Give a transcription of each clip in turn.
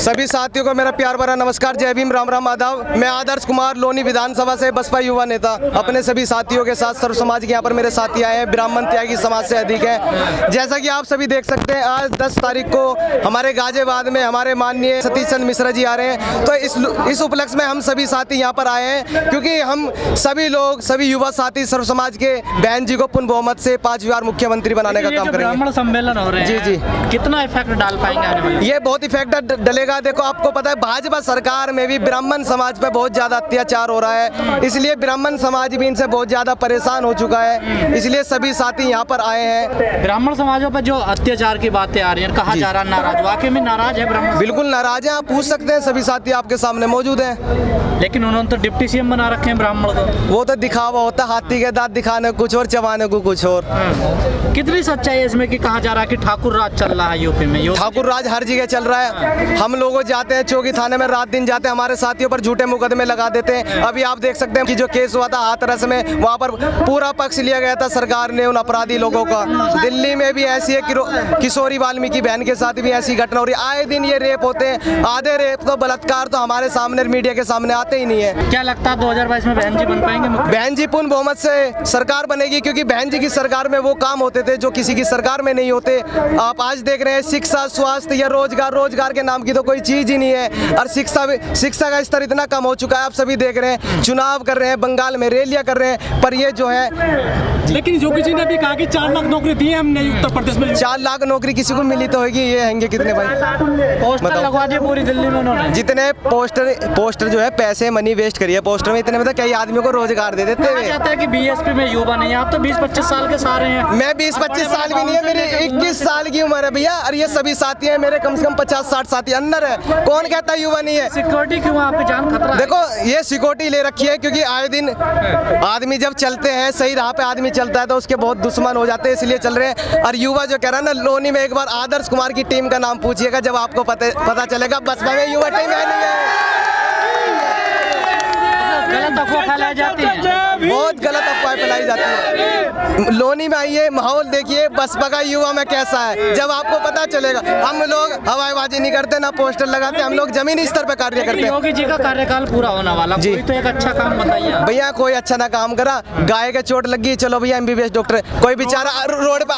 सभी साथियों को मेरा प्यार भरा नमस्कार, जय भीम, राम राम, आदाब। मैं आदर्श कुमार लोनी विधानसभा से बसपा युवा नेता अपने सभी साथियों के साथ सर्व समाज के यहाँ पर मेरे साथी आए हैं। ब्राह्मण त्यागी समाज से अधिक है। जैसा कि आप सभी देख सकते हैं, आज 10 तारीख को हमारे गाजियाबाद में हमारे माननीय सतीश चंद्र मिश्रा जी आ रहे हैं। तो इस उपलक्ष्य में हम सभी साथी यहाँ पर आए हैं क्योंकि हम सभी लोग, सभी युवा साथी सर्व समाज के बहन जी को पूर्ण बहुमत से 5 बार मुख्यमंत्री बनाने का काम करेंगे। ब्राह्मण सम्मेलन हो रहे हैं, जी, कितना इफेक्ट डाल पाएंगे आने वाले? ये बहुत इफेक्ट डलेगा। देखो, आपको पता है भाजपा सरकार में भी ब्राह्मण समाज पे बहुत ज्यादा अत्याचार हो रहा है, इसलिए ब्राह्मण समाज भी इनसे बहुत ज्यादा परेशान हो चुका है, इसलिए सभी साथी यहाँ पर आए हैं। ब्राह्मण समाजों पर जो अत्याचार की बातें आ रही हैं, कहा जा रहा है नाराज, वाकई में नाराज है ब्राह्मण? बिल्कुल नाराज है, आप पूछ सकते हैं, सभी साथी आपके सामने मौजूद हैं। लेकिन उन्होंने तो डिप्टी सीएम बना रखे हैं ब्राह्मण को। वो तो दिखावा होता, हाथी के दांत दिखाने को कुछ और, चबाने को कुछ और। कितनी सच्चाई है इसमें कि कहा जा रहा है कि ठाकुर राज चल रहा है यूपी में? ठाकुर राज हर जगह चल रहा है। हम लोग जाते हैं चौकी थाने में, रात दिन जाते हैं, हमारे साथियों पर झूठे मुकदमे लगा देते हैं। अभी आप देख सकते हैं कि जो केस हुआ था हाथरस में, वहाँ पर पूरा पक्ष लिया गया था सरकार ने उन अपराधी लोगों का। दिल्ली में भी ऐसी है, किशोरी वाल्मीकि बहन के साथ भी ऐसी घटना हो रही है। आए दिन ये रेप होते हैं, आधे रेप तो बलात्कार तो हमारे सामने मीडिया के सामने आते ही नहीं है। क्या लगता है 2022 में बहन जी बन पाएंगे? बहन जी पूर्ण बहुमत से सरकार बनेगी, क्योंकि बहन जी की सरकार में वो काम होते थे जो किसी की सरकार में नहीं होते। आप आज देख रहे हैं शिक्षा, स्वास्थ्य या रोजगार के नाम की तो कोई चीज ही नहीं है। और शिक्षा का स्तर इतना कम हो चुका है, आप सभी देख रहे हैं। चुनाव कर रहे हैं, बंगाल में रैलियां कर रहे हैं, पर ये जो है, लेकिन योगी जी ने भी कहा कि 4 लाख नौकरी दी है हमने उत्तर प्रदेश में। 4 लाख नौकरी किसी को मिली तो होगी, ये हैंगे कितने भाई? पोस्टर लगवा दिए पूरी दिल्ली में उन्होंने। जितने पोस्टर जो है, पैसे मनी वेस्ट करिए पोस्टर में, इतने में तो कई आदमियों को रोजगार दे देते हुए। कहता है कि बीएसपी में युवा नहीं है, आप तो 20-25 साल के सारे हैं। मैं 20-25 साल भी नहीं है, मेरी 21 साल की उम्र है भैया। और ये सभी साथी हैं मेरे, कम से कम 50-60 साथी अंदर है। कौन कहता है युवा नहीं है? सिक्योरिटी क्यों, आपकी जान खतरा है? देखो, ये सिक्योरिटी ले रखी है क्योंकि आए दिन आदमी जब चलते हैं, सही राह पे आदमी चलता है तो उसके बहुत दुश्मन हो जाते हैं, इसलिए चल रहे हैं। और युवा जो कह रहा है ना, लोनी में एक बार आदर्श कुमार की टीम का नाम पूछिएगा, जब आपको पता चलेगा बसपा में युवा टीम है नहीं है। गलत अफवाह फैलाई जाती है, बहुत गलत अफवाह फैलाई जाती है। लोनी में आइए, माहौल देखिए बसपा का युवा में कैसा है, जब आपको पता चलेगा। हम लोग हवाईबाजी नहीं करते, ना पोस्टर लगाते, हम लोग जमीनी स्तर पे कार्य करते हैं। योगी जी का कार्यकाल पूरा होने वाला, कोई तो एक अच्छा काम बताइए भैया। कोई अच्छा ना काम करा, गाय के चोट लग गई, चलो भैया MBBS डॉक्टर, कोई बेचारा रोड पे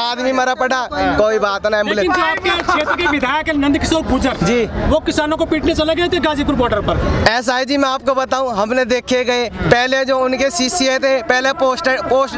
आदमी मरा पड़ा, कोई बात ना, एम्बुलेंस। आपके क्षेत्र के विधायक नंदकिशोर गुर्जर जी, वो किसानों को पीटने चले गए थे गाजीपुर बॉर्डर पर। ऐसा है जी, मैं आपको बताऊं, हमने देखे गए पहले जो उनके शिष्य थे, पहले पोस्ट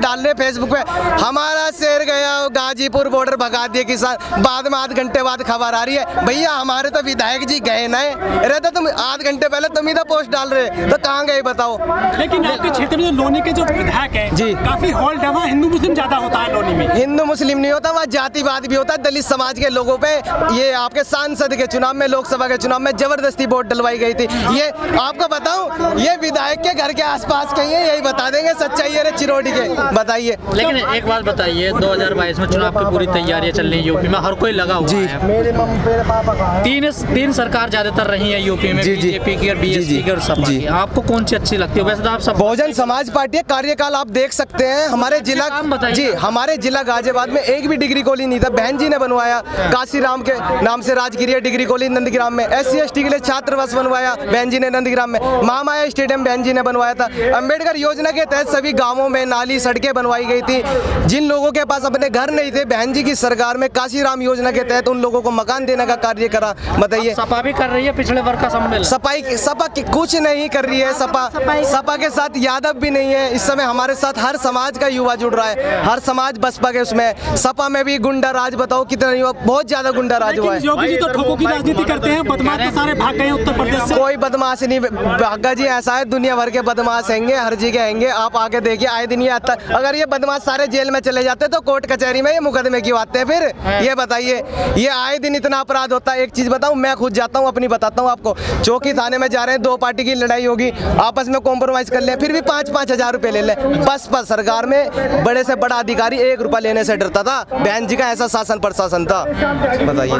डाल रहे फेसबुक पे, हमारा शेर गया गाजीपुर बॉर्डर भगा दिए किसान। बाद में 8 घंटे बाद खबर आ रही है, भैया हमारे तो विधायक जी गए ना, रहते तुम 8 घंटे पहले तुम ही तो पोस्ट डाल रहे, तो कहाँ गए बताओ? लेकिन आपके क्षेत्र में लोनी के जो विधायक है जी, काफी हॉल डवा हिंदू मुस्लिम ज्यादा होता है लोनी में। हिंदू मुस्लिम नहीं होता, वहाँ जातिवाद भी होता है। दलित समाज के लोगों पे ये आपके सांसद के चुनाव में, लोकसभा के चुनाव में जबरदस्ती वोट डलवाई गई थी। ये आपको बताऊं, ये विधायक के घर के आसपास कहीं है, यही बता देंगे सच्चाई है चिरोटी के, बताइए। लेकिन एक बात बताइए, 2022 में चुनाव की पूरी तैयारियां चल रही है यूपी में, हर कोई लगा हुआ है। तीन सरकार ज्यादातर रही है यूपी में, बीजेपी की और बीएसपी की और सपा की। आपको कौन सी अच्छी लगती है? वैसे तो आप सब बहुजन समाज पार्टी है, कार्यकाल आप देख सकते हैं। हमारे जिला जी, हमारे जिला गाजियाबाद में एक भी डिग्री कॉलेज नहीं था, बहन जी ने बनवाया। काशीराम के नाम से राजगिरी डिग्री कॉलेज नंदग्राम में, SC/ST के लिए छात्रावास बनवाया बहन जी ने नंदग्राम में। महामाया स्टेडियम बहन जी ने बनवाया था। अम्बेडकर योजना के तहत सभी गांवों में नाली सड़कें बनवाई गई थी। जिन लोगों के पास अपने घर नहीं थे, बहन जी की सरकार में काशीराम योजना के तहत उन लोगों को मकान देने का कार्य करा। बताइए, सपा भी कर रही है पिछड़े वर्ग का सम्मेलन। सपा कुछ नहीं कर रही है। सपा के साथ यादव भी नहीं है इस समय, हमारे साथ हर समाज का युवा जुड़ रहा है, हर समाज बसपा के उसमें। सपा में भी गुंडा राज, बताओ कितना युवा, बहुत ज्यादा गुंडा राज हुआ है। योगी जी तो ठोकों की राजनीति करते हैं, बदमाश तो सारे भाग गए उत्तर प्रदेश से। कोई बदमाश नहीं भागा जी, ऐसा है दुनिया भर के बदमाश हैंगे, हर जगह हैंगे। आप आके देखिए, आए दिन ये आता। अगर ये बदमाश सारे जेल में चले जाते तो कोर्ट कचहरी में ये मुकदमे क्यों आते हैं फिर? ये बताइए, ये आए दिन इतना अपराध होता है। एक चीज बताऊं, मैं खुद जाता हूं, अपनी बताता हूं आपको। चौकी थाने में जा रहे हैं, 2 पार्टी की लड़ाई होगी, आपस में कॉम्प्रोमाइज कर ले, फिर भी 5-5 हजार रुपए ले ले। बसपा सरकार में बड़े से बड़ा अधिकारी 1 रुपया लेने से डरता था। बहन जी का ऐसा शासन प्रशासन था, बताइए।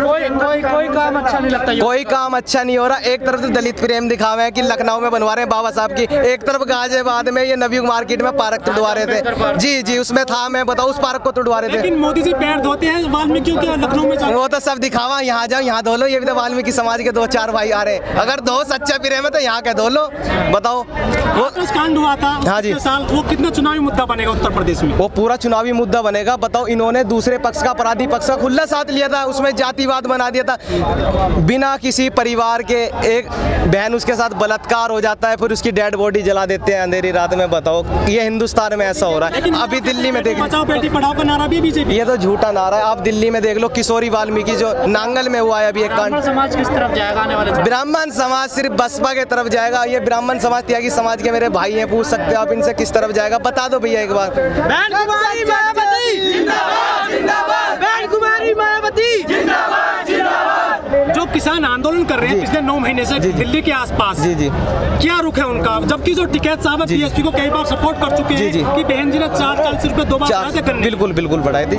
कोई काम अच्छा नहीं लगता, कोई काम अच्छा नहीं हो रहा। एक तरफ तो दलित प्रेम दिखावे हैं कि लखनऊ में बनवा रहे हैं बाबा साहब की, एक तरफ गाजियाबाद में ये नवयुग मार्केट में पार्क तोड़वा रहे थे। जी, उसमें था, मैं बताऊं, उस पार्क को तोड़वा रहे थे। लेकिन मोदी जी पैर धोते हैं वाल्मीकियों के लखनऊ में वो तो सब दिखावा, यहाँ जाओ यहाँ धो लो, ये भी तो वाल्मीकि समाज के 2-4 भाई आ रहे हैं। अगर धो सच्चा भी रहे तो यहाँ के धो लो, बताओ। वो कांड हुआ था हाँ जी, साल, वो कितना चुनावी मुद्दा बनेगा उत्तर प्रदेश में? वो पूरा चुनावी मुद्दा बनेगा। बताओ, इन्होंने दूसरे पक्ष का, अपराधी पक्ष का खुला साथ लिया था, उसमें जातिवाद बना दिया था। बिना किसी परिवार के एक बहन उसके साथ बलात्कार हो जाता है, फिर उसकी डेड बॉडी जला देते हैं अंधेरी रात में। बताओ, ये हिंदुस्तान में ऐसा हो रहा है। अभी दिल्ली में देख, बचाओ बेटी पढ़ाओ का नारा भी बीजेपी, ये तो झूठा नारा है। आप दिल्ली में देख लो, किशोरी वाल्मीकि जो नांगल में हुआ है अभी एक कांड। समाज किस तरफ जाएगा आने वाले? ब्राह्मण समाज सिर्फ बसपा की तरफ जाएगा। ये ब्राह्मण समाज, त्यागी समाज के मेरे भाई हैं, पूछ सकते हो आप इनसे किस तरफ जाएगा, बता दो भैया एक बार। कुमारी मायावती जिंदाबाद जिंदाबाद, बहन कुमारी मायावती जिंदाबाद जिंदाबाद। जो किसान आंदोलन कर रहे हैं पिछले 9 महीने से दिल्ली के आसपास, जी जी, क्या रुख है उनका? जबकि जो टिकैत साहब है बीएसपी को कई बार सपोर्ट कर चुके हैं कि बहन जी ने 40 रुपए 2 बार बढ़ाए थे। बिल्कुल बिल्कुल बढ़ाई थी।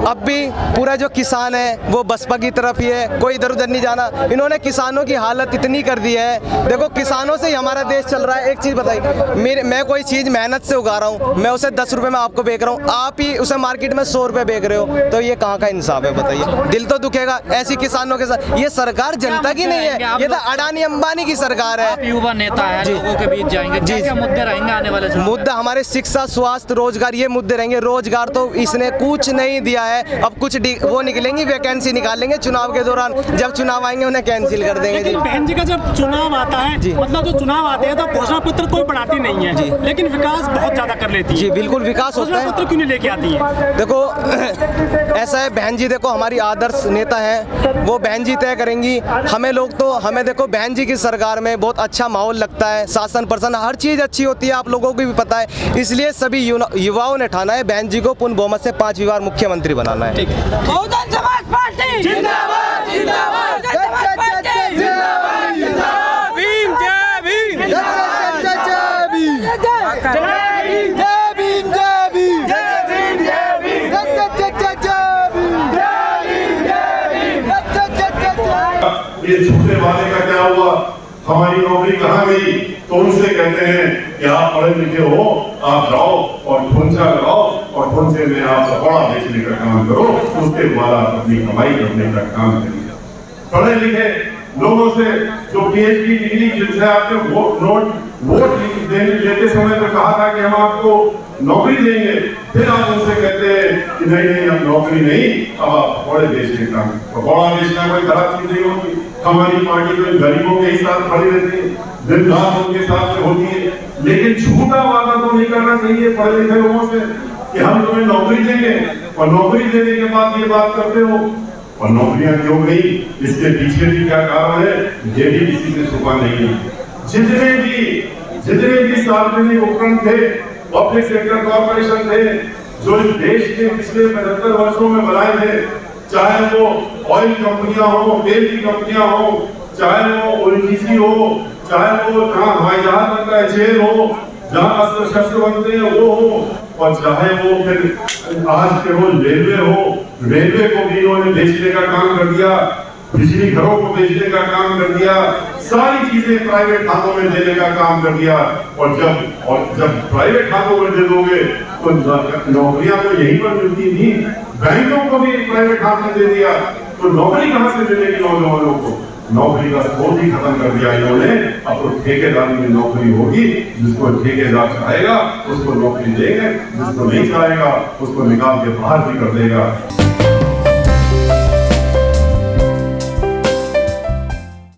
अब भी पूरा जो किसान है वो बसपा की तरफ ही है, कोई इधर उधर नहीं जाना। इन्होंने किसानों की हालत इतनी कर दी है। देखो, किसानों से ही हमारा देश चल रहा है। एक चीज बताइए, मैं कोई चीज मेहनत से उगा रहा हूँ, मैं उसे 10 रुपए में आपको बेच रहा हूँ, आप ही उसे मार्केट में 100 रुपए बेच रहे हो, तो ये कहाँ का इंसाफ है बताइए? दिल तो दुखेगा ऐसी किसानों के साथ। ये सरकार जनता की नहीं है, ये तो अडानी अंबानी की सरकार है। युवा नेता है, लोगों के बीच जाएंगे, क्या मुद्दे रहेंगे आने वाले समय? मुद्दा हमारे शिक्षा, स्वास्थ्य, रोजगार, ये मुद्दे रहेंगे। रोजगार तो इसने कुछ नहीं दिया है। अब कुछ वो निकलेंगी, वैकेंसी निकालेंगे चुनाव के दौरान, जब चुनाव आएंगे उन्हें कैंसिल कर देंगे। लेकिन बहन जी का जब चुनाव आता है, मतलब जो चुनाव आते हैं तो घोषणा पत्र कोई बढ़ाती नहीं है, लेकिन विकास बहुत ज्यादा कर लेती है। जी बिल्कुल, विकास होता है। पत्र क्यों नहीं लेके आती है? देखो ऐसा है, बहन जी देखो हमारी आदर्श नेता है, वो बहन जी तय करेंगी। हमें देखो बहन जी की सरकार में बहुत अच्छा माहौल लगता है, शासन प्रशासन हर चीज़ अच्छी होती है, आप लोगों को भी पता है। इसलिए सभी युवाओं ने ठाना है बहन जी को पूर्ण बहुमत से 5वीं बार मुख्यमंत्री बनाना है। बहुजन समाज पार्टी जिंदाबाद जिंदाबाद, समाज पार्टी जिंदाबाद जिंदाबाद, भीम जय भीम, जय भीम जय भीम, जय भीम जय भीम, जय भीम जय भीम, जय भीम जय भीम। ये झूठे वादे का क्या हुआ? हमारी नौकरी कहाँ गई? तो उनसे कहते हैं कि आप पढ़े लिखे हो, आप जाओ और ठोंचा लगाओ और ठोंचे में आप कपड़ा बेचने का काम करो, उसके बाद आप अपनी कमाई करने का काम करिए। पढ़े लिखे लोगों से जो पीएचडी डिग्री जिनसे आपने वोट लेते समय तो कहा था कि हम आपको नौकरी देंगे, फिर आप उनसे कहते हैं कि नहीं अब नौकरी नहीं, अब आप पकौड़े बेचने का। पकौड़ा बेचना कोई खराब चीज नहीं होती। हमारी पार्टी तो गरीबों के ही साथ खड़ी रहती है, दिन रात उनके साथ में होती है, लेकिन झूठा वादा तो नहीं करना चाहिए पढ़े लिखे लोगों से कि हम तुम्हें नौकरी देंगे और नौकरी देने के बाद ये बात करते हो। और नौकरियां क्यों गई, इसके पीछे भी क्या कारण है, ये भी किसी से छुपा नहीं है। जितने भी सार्वजनिक उपक्रम थे, पब्लिक सेक्टर कॉर्पोरेशन थे, जो इस देश के पिछले 75 वर्षों में बनाए थे, चाहे वो ऑयल कंपनियां हो, तेल की कंपनियां हो, चाहे वो ओएनजीसी हो, चाहे वो जहाँ हवाई जहाज बनता है जेल हो, जहाँ अस्त्र शस्त्र बनते हैं वो हो, और चाहे वो फिर आज के वो रेलवे हो, रेलवे को भी इन्होंने बेचने का काम कर दिया, बिजली घरों को बेचने का काम कर दिया, सारी चीजें प्राइवेट हाथों में देने का काम कर दिया। और जब प्राइवेट हाथों में दे दोगे तो नौकरियां तो यहीं पर मिलती थी, बैंकों को भी प्राइवेट हाथ में दे दिया, तो नौकरी कहां से मिलेगी नौजवानों को? नौकरी का स्रोत ही खत्म कर दिया इन्होंने। अब तो ठेकेदारी में नौकरी होगी, जिसको ठेकेदार चाहेगा उसको नौकरी देंगे, जिसको नहीं चाहेगा उसको निकाल के बाहर भी कर देगा।